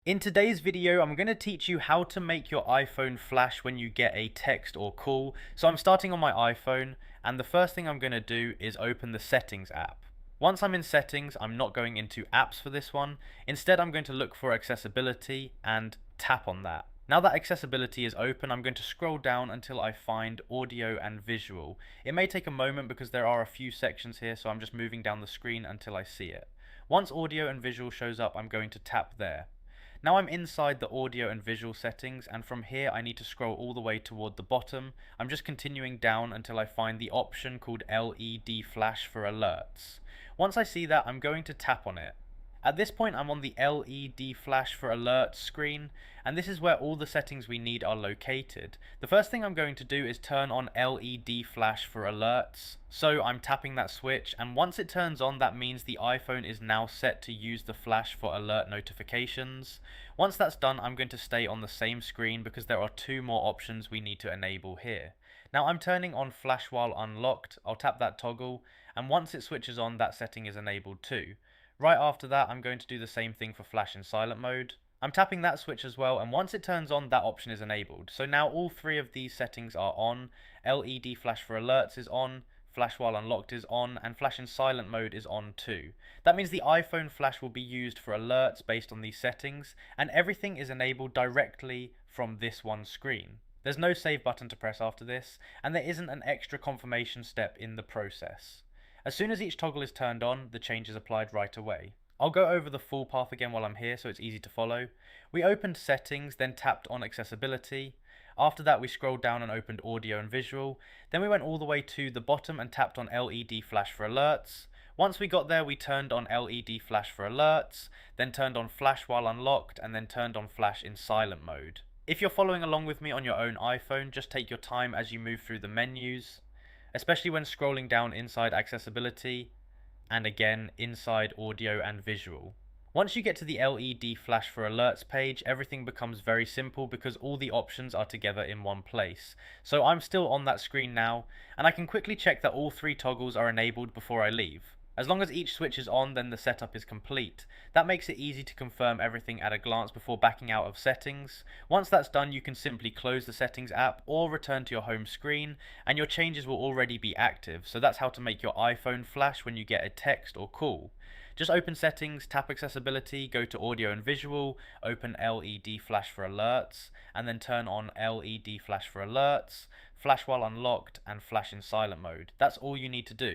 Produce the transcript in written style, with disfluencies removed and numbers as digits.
In today's video, I'm going to teach you how to make your iPhone flash when you get a text or call. So I'm starting on my iPhone, and the first thing I'm going to do is open the Settings app. Once I'm in Settings, I'm not going into Apps for this one. Instead, I'm going to look for Accessibility and tap on that. Now that accessibility is open, I'm going to scroll down until I find audio and visual. It may take a moment because there are a few sections here, so I'm just moving down the screen until I see it. Once audio and visual shows up, I'm going to tap there. Now I'm inside the audio and visual settings, and from here I need to scroll all the way toward the bottom. I'm just continuing down until I find the option called LED flash for alerts. Once I see that, I'm going to tap on it. At this point, I'm on the LED flash for alerts screen, and this is where all the settings we need are located. The first thing I'm going to do is turn on LED flash for alerts. So I'm tapping that switch, and once it turns on, that means the iPhone is now set to use the flash for alert notifications. Once that's done, I'm going to stay on the same screen because there are two more options we need to enable here. Now I'm turning on flash while unlocked. I'll tap that toggle, and once it switches on, that setting is enabled too. Right after that, I'm going to do the same thing for flash in silent mode. I'm tapping that switch as well, and once it turns on, that option is enabled. So now all three of these settings are on. LED flash for alerts is on, flash while unlocked is on, and flash in silent mode is on too. That means the iPhone flash will be used for alerts based on these settings, and everything is enabled directly from this one screen. There's no save button to press after this, and there isn't an extra confirmation step in the process. As soon as each toggle is turned on, the change is applied right away. I'll go over the full path again while I'm here so it's easy to follow. We opened settings, then tapped on accessibility. After that we scrolled down and opened audio and visual. Then we went all the way to the bottom and tapped on LED flash for alerts. Once we got there, we turned on LED flash for alerts, then turned on flash while unlocked, and then turned on flash in silent mode. If you're following along with me on your own iPhone, just take your time as you move through the menus, especially when scrolling down inside accessibility and again inside audio and visual. Once you get to the LED flash for alerts page, everything becomes very simple because all the options are together in one place. So I'm still on that screen now, and I can quickly check that all three toggles are enabled before I leave. As long as each switch is on, then the setup is complete. That makes it easy to confirm everything at a glance before backing out of settings. Once that's done, you can simply close the settings app or return to your home screen, and your changes will already be active. So that's how to make your iPhone flash when you get a text or call. Just open settings, tap accessibility, go to audio and visual, open LED flash for alerts, and then turn on LED flash for alerts, flash while unlocked, and flash in silent mode. That's all you need to do.